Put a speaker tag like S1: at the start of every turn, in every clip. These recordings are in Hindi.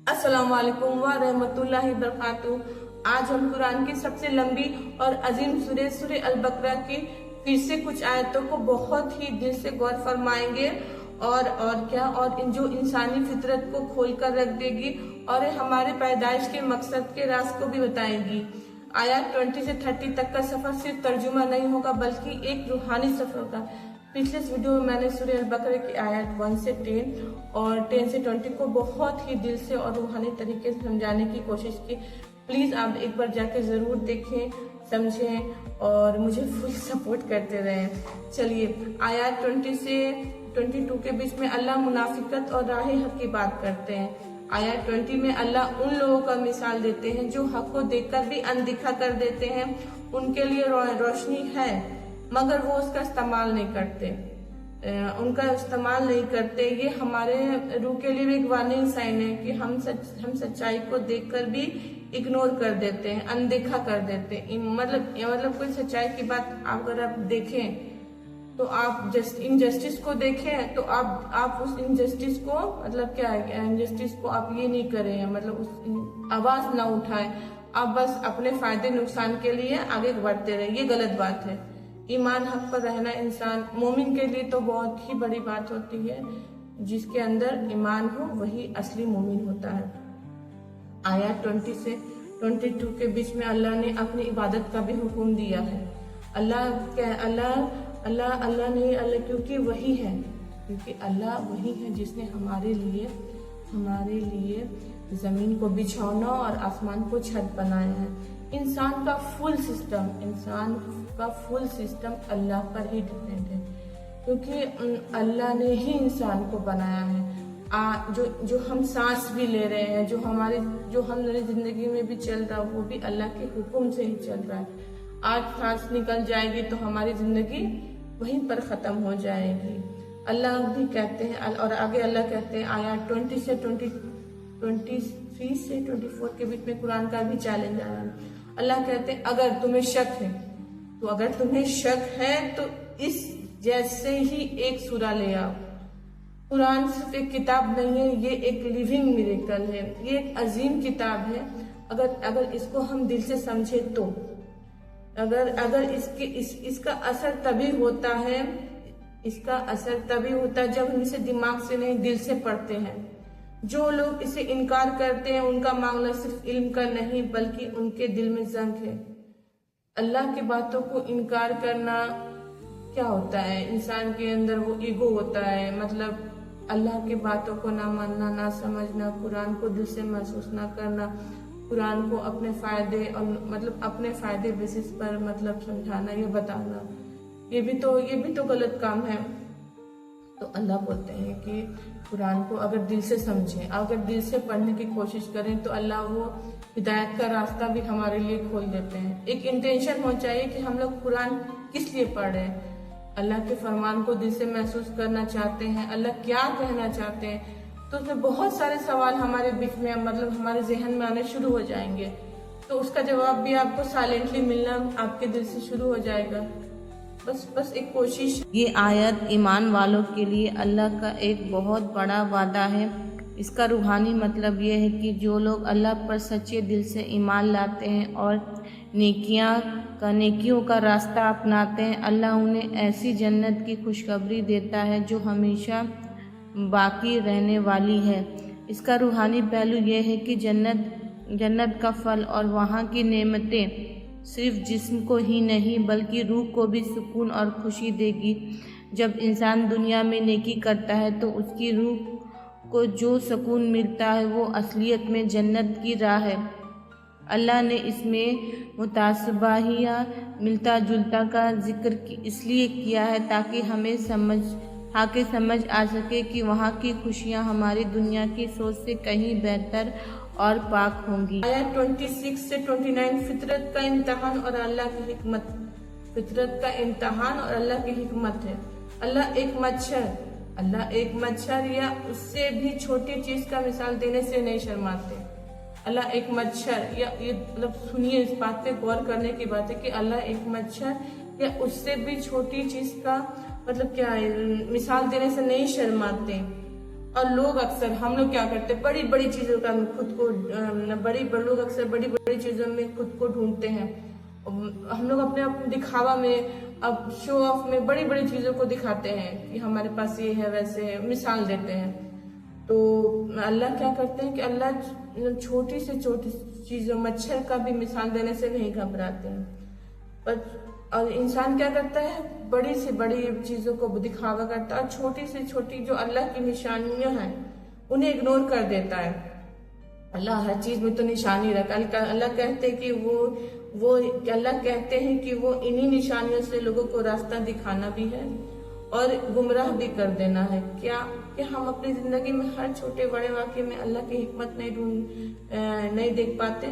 S1: अस्सलाम वालेकुम व रहमतुल्लाहि बरकातुहू। आज हम कुरान की सबसे लंबी और अजीम सूरह अल बकरा की फिर से कुछ आयतों को बहुत ही दिल से गौर फरमाएंगे और इन जो इंसानी फितरत को खोल कर रख देगी और हमारे पैदाइश के मकसद के राज को भी बताएगी। आयत 20 से 30 तक का सफर सिर्फ तर्जुमा नहीं होगा बल्कि एक रूहानी सफर होगा। पिछले इस वीडियो में मैंने सूरह अल बकरा की आयत 1 से 10 और 10 से 20 को बहुत ही दिल से और रूहानी तरीके से समझाने की कोशिश की। प्लीज आप एक बार जाके जरूर देखें, समझें और मुझे फुल सपोर्ट करते रहें। चलिए आयत 20 से 22 के बीच में अल्लाह मुनाफिकत और राह हक की बात करते हैं। आयत 20 में अल्लाह उन लोगों का मिसाल देते हैं जो हक को देखकर भी अनदेखा कर देते हैं। उनके लिए रोशनी है मगर वो उसका इस्तेमाल नहीं करते, ये हमारे रूह के लिए भी एक वार्निंग साइन है कि हम सच्चाई को देखकर भी इग्नोर कर देते हैं, अनदेखा कर देते हैं। मतलब कोई सच्चाई की बात अगर आप देखें तो आप इनजस्टिस को देखें तो आप उस इनजस्टिस को मतलब क्या है, इनजस्टिस को आप ये नहीं करें, मतलब उस आवाज ना उठाएं, आप बस अपने फायदे नुकसान के लिए आगे बढ़ते रहे। ये गलत बात है। ईमान हक पर रहना इंसान मोमिन के लिए तो बहुत ही बड़ी बात होती है। जिसके अंदर ईमान हो वही असली मोमिन होता है। आयत 20 से 22 के बीच में अल्लाह ने अपनी इबादत का भी हुक्म दिया है। अल्लाह क्योंकि अल्लाह वही है जिसने हमारे लिए जमीन को बिछौना और आसमान को छत बनाया है। इंसान का फुल सिस्टम अल्लाह पर ही डिपेंड है क्योंकि अल्लाह ने ही इंसान को बनाया है। जो हम सांस भी ले रहे हैं, जो हमारी जिंदगी में भी चल रहा है वो भी अल्लाह के हुक्म से ही चल रहा है। आज सांस निकल जाएगी तो हमारी जिंदगी वहीं पर खत्म हो जाएगी। अल्लाह भी कहते हैं और आगे अल्लाह कहते हैं आयत 23 से 24 के बीच में कुरान का भी चैलेंज आया है। अल्लाह कहते हैं अगर तुम्हें शक है तो इस जैसे ही एक सूरा ले आओ। कुरान सिर्फ एक किताब नहीं है, ये एक लिविंग मिरेकल है, ये एक अजीम किताब है। अगर इसको हम दिल से समझे तो अगर इसका असर तभी होता है जब हम इसे दिमाग से नहीं दिल से पढ़ते हैं। जो लोग इसे इनकार करते हैं उनका मामला सिर्फ इल्म का नहीं बल्कि उनके दिल में जंग है। अल्लाह की बातों को इनकार करना क्या होता है? इंसान के अंदर वो ईगो होता है, मतलब अल्लाह की बातों को ना मानना, ना समझना, कुरान को दिल से महसूस ना करना, कुरान को अपने फायदे बेसिस पर मतलब समझाना या बताना, ये भी तो गलत काम है। तो अल्लाह बोलते हैं कि कुरान को अगर दिल से समझें, अगर दिल से पढ़ने की कोशिश करें तो अल्लाह वो हिदायत का रास्ता भी हमारे लिए खोल देते हैं। एक इंटेंशन होना चाहिए कि हम लोग कुरान किस लिए पढ़ रहे हैं। अल्लाह के फरमान को दिल से महसूस करना चाहते हैं, अल्लाह क्या कहना चाहते हैं, तो उसमें बहुत सारे सवाल हमारे बीच में मतलब हमारे जहन में आने शुरू हो जाएंगे। तो उसका जवाब भी आपको साइलेंटली मिलना आपके दिल से शुरू हो जाएगा। बस एक कोशिश। ये आयत ईमान वालों के लिए अल्लाह का एक बहुत बड़ा वादा है। इसका रूहानी मतलब ये है कि जो लोग अल्लाह पर सच्चे दिल से ईमान लाते हैं और नेकियों का रास्ता अपनाते हैं, अल्लाह उन्हें ऐसी जन्नत की खुशखबरी देता है जो हमेशा बाकी रहने वाली है। इसका रूहानी पहलू यह है कि जन्नत का फल और वहाँ की नेमतें सिर्फ जिस्म को ही नहीं बल्कि रूह को भी सुकून और खुशी देगी। जब इंसान दुनिया में नेकी करता है तो उसकी रूह को जो सुकून मिलता है वो असलियत में जन्नत की राह है। अल्लाह ने इसमें मुतासबाहिया मिलता जुलता का जिक्र इसलिए किया है ताकि हमें समझ आ सके कि वहाँ की खुशियाँ हमारी दुनिया की सोच से कहीं बेहतर और पाक होंगी। आयत 26 से 29 फितरत का इम्तहान और अल्लाह की हिकमत है। अल्लाह एक मच्छर या उससे भी छोटी चीज का मिसाल देने से नहीं शर्माते। अल्लाह एक मच्छर या ये मतलब सुनिए, इस बात पे गौर करने की बात है कि अल्लाह एक मच्छर या उससे भी छोटी चीज का मतलब क्या है मिसाल देने से नहीं शर्माते। और लोग अक्सर हम लोग क्या करते हैं, बड़ी बड़ी चीजों का खुद को लोग अक्सर बड़ी बड़ी चीजों में खुद को ढूंढते हैं। हम लोग अपने अपने दिखावा में, अब शो ऑफ में बड़ी बड़ी चीजों को दिखाते हैं कि हमारे पास ये है वैसे है, मिसाल देते हैं। तो अल्लाह क्या करते हैं कि अल्लाह छोटी से छोटी चीजों, मच्छर का भी मिसाल देने से नहीं घबराते हैं। पर और इंसान क्या करता है, बड़ी से बड़ी चीजों को दिखावा करता है और छोटी से छोटी जो अल्लाह की निशानियां हैं उन्हें इग्नोर कर देता है। अल्लाह हर चीज में तो निशानी रखा। अल्लाह कहते हैं कि वो अल्लाह कहते हैं कि वो इन्हीं निशानियों से लोगों को रास्ता दिखाना भी है और गुमराह भी कर देना है। क्या कि हम अपनी जिंदगी में हर छोटे बड़े वाक्य में अल्लाह की हिकमत नहीं देख पाते?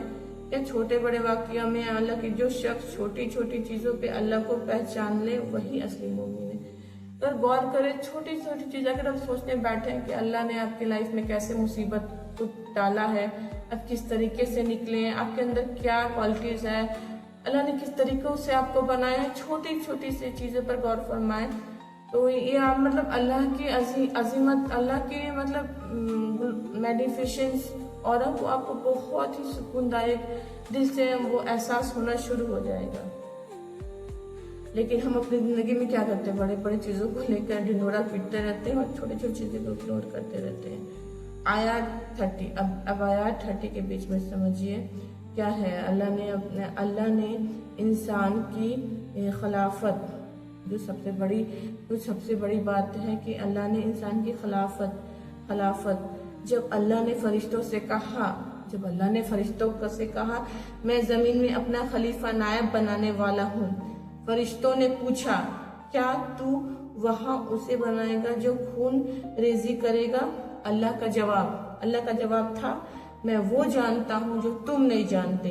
S1: क्या छोटे बड़े वाक्य में अल्लाह की, जो शख्स छोटी छोटी चीजों पे अल्लाह को पहचान ले वही असली मोमिन है। अगर गौर करें छोटी छोटी चीज, अगर हम सोचने बैठे हैं कि अल्लाह ने आपकी लाइफ में कैसे मुसीबत को डाला है, आप किस तरीके से निकले हैं, आपके अंदर क्या क्वालिटीज है, अल्लाह ने किस तरीकों से आपको बनाया है, छोटी छोटी सी चीजों पर गौर फरमाएं तो ये आप मतलब अल्लाह की अजीमत, अल्लाह की मतलब मैग्निफिसेंस और वो आपको बहुत ही सुकूनदायक दिल से वो एहसास होना शुरू हो जाएगा। लेकिन हम अपनी जिंदगी में क्या करते हैं, बड़े बड़े चीजों को लेकर ढिंढोरा पीटते रहते हैं और छोटी छोटी चीजों को इग्नोर करते रहते हैं। आयत 30, अब आयत 30 के बीच में समझिए क्या है। अल्लाह ने इंसान की खिलाफत, जो सबसे बड़ी बात है कि अल्लाह ने इंसान की खिलाफत जब अल्लाह ने फरिश्तों से कहा मैं जमीन में अपना खलीफा नायब बनाने वाला हूँ, फरिश्तों ने पूछा क्या तू वहां उसे बनाएगा जो खून रेजी करेगा? अल्लाह का जवाब था मैं वो जानता हूँ जो तुम नहीं जानते।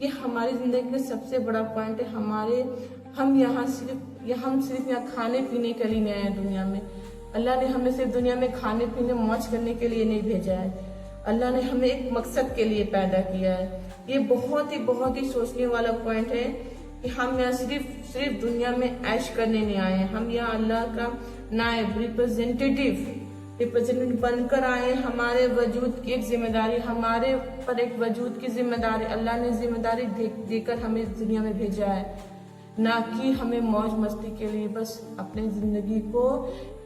S1: ये हमारी जिंदगी का सबसे बड़ा पॉइंट है। हम सिर्फ यहाँ खाने पीने के लिए नहीं आए दुनिया में। अल्लाह ने हमें सिर्फ दुनिया में खाने पीने मौज करने के लिए नहीं भेजा है। अल्लाह ने हमें एक मकसद के लिए पैदा किया है। ये बहुत ही सोचने वाला पॉइंट है कि हम यहाँ सिर्फ दुनिया में ऐश करने नहीं आए हैं। हम यहाँ अल्लाह का नायब रिप्रेजेंटेटिव बनकर आए। हमारे वजूद की एक जिम्मेदारी, हमारे पर एक वजूद की जिम्मेदारी, अल्लाह ने जिम्मेदारी देकर हमें दुनिया में भेजा है, ना कि हमें मौज मस्ती के लिए। बस अपनी जिंदगी को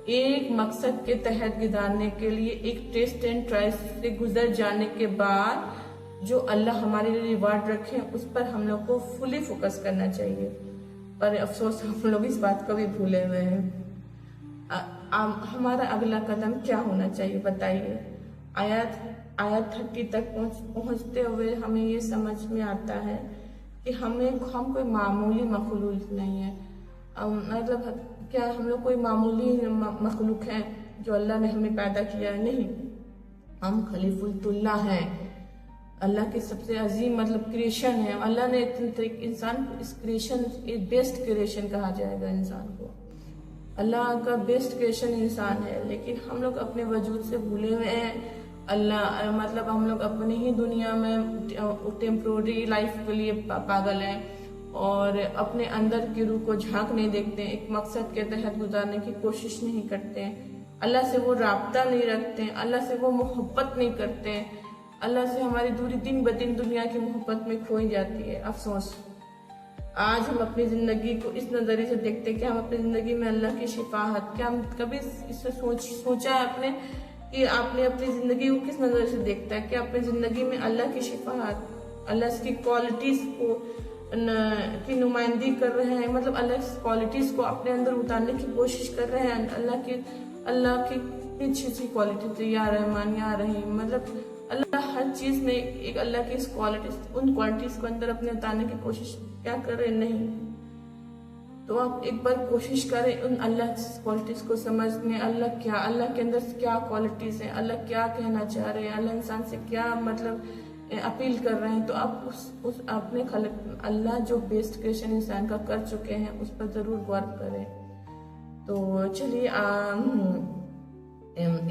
S1: एक मकसद के तहत गुजारने के लिए, एक टेस्ट एंड ट्राई से गुजर जाने के बाद जो अल्लाह हमारे लिए रिवार्ड रखे उस पर हम लोग को फुली फोकस करना चाहिए। पर अफसोस हम लोग इस बात को भी भूले हुए हैं। हमारा अगला कदम क्या होना चाहिए बताइए। आयत 30 तक पहुंचते हुए हमें ये समझ में आता है कि हम कोई मामूली मखलूक नहीं है। मतलब क्या हम लोग कोई मामूली मखलूक हैं जो अल्लाह ने हमें पैदा किया है? नहीं, हम खलीफुल्लाह हैं, अल्लाह की सबसे अजीम मतलब क्रिएशन है। अल्लाह ने इंसान इस क्रिएशन, बेस्ट क्रिएशन कहा जाएगा इंसान को। अल्लाह का बेस्ट क्रिएशन इंसान है, लेकिन हम लोग अपने वजूद से भूले हुए हैं। अल्लाह मतलब हम लोग अपनी ही दुनिया में टेम्प्रोरी लाइफ के लिए पागल हैं और अपने अंदर की रूह को झांक नहीं देखते हैं, एक मकसद के तहत गुजारने की कोशिश नहीं करते हैं, अल्लाह से वो राब्ता नहीं रखते हैं, अल्लाह से वो मोहब्बत नहीं करते हैं। अल्लाह से हमारी दूरी दिन ब दिन दुनिया की मोहब्बत में खोई जाती है। अफसोस आज हम अपनी जिंदगी को इस नजरिए से देखते हैं कि हम अपनी जिंदगी में अल्लाह की शिफाहत, क्या हम कभी इससे सोचा है आपने कि आपने अपनी जिंदगी को किस नजर से देखता है कि अपनी जिंदगी में अल्लाह की शिफाहत, अल्लाह की क्वालिटीज को की नुमाइंदगी कर रहे हैं, मतलब अल्लाह की क्वालिटीज को अपने अंदर उतारने की कोशिश कर रहे हैं। अल्लाह की अच्छी सी क्वालिटी थी, या रहमान या रहीम, मतलब अल्लाह हर चीज में एक अल्लाह की क्वालिटीज, उन क्वालिटीज को अंदर अपने उतारने की कोशिश क्या कर रहे? नहीं। तो आप एक बार कोशिश करें उन अल्लाह की क्वालिटीज को समझने, अल्लाह के अंदर क्या क्वालिटीज हैं, अल्लाह क्या कहना चाह रहे हैं, अल्लाह इंसान से क्या मतलब अपील कर रहे हैं। तो आप उस अपने अल्लाह जो बेस्ट क्रिएशन इंसान का कर चुके हैं उस पर जरूर गौर करें। तो चलिए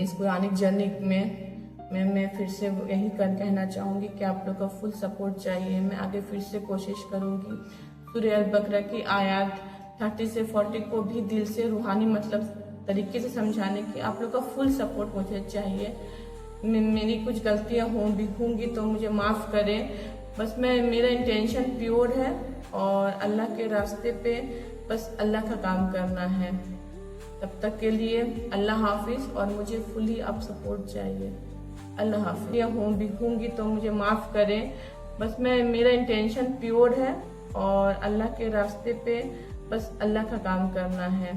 S1: इस कुरानिक जर्नी में मैं फिर से यही कहना चाहूंगी कि आप लोग का फुल सपोर्ट चाहिए। मैं आगे फिर से कोशिश करूंगी सूरह अल बकरा की आयत 30 से 40 को भी दिल से रूहानी मतलब तरीके से समझाने की आप लोग का फुल सपोर्ट मुझे चाहिए। मेरी कुछ गलतियां होंगी तो मुझे माफ़ करें। बस मेरा इंटेंशन प्योर है और अल्लाह के रास्ते पे बस अल्लाह का काम करना है। तब तक के लिए अल्लाह हाफिज़ और मुझे फुली आप सपोर्ट चाहिए। अल्लाह हाफिज़। होंगी तो मुझे माफ़ करें। बस मेरा इंटेंशन प्योर है और अल्लाह के रास्ते पे बस अल्लाह का काम करना है।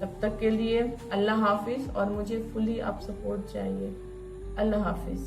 S1: तब तक के लिए अल्लाह हाफिज़ और मुझे फुली आप सपोर्ट चाहिए। अल्लाह हाफिज़।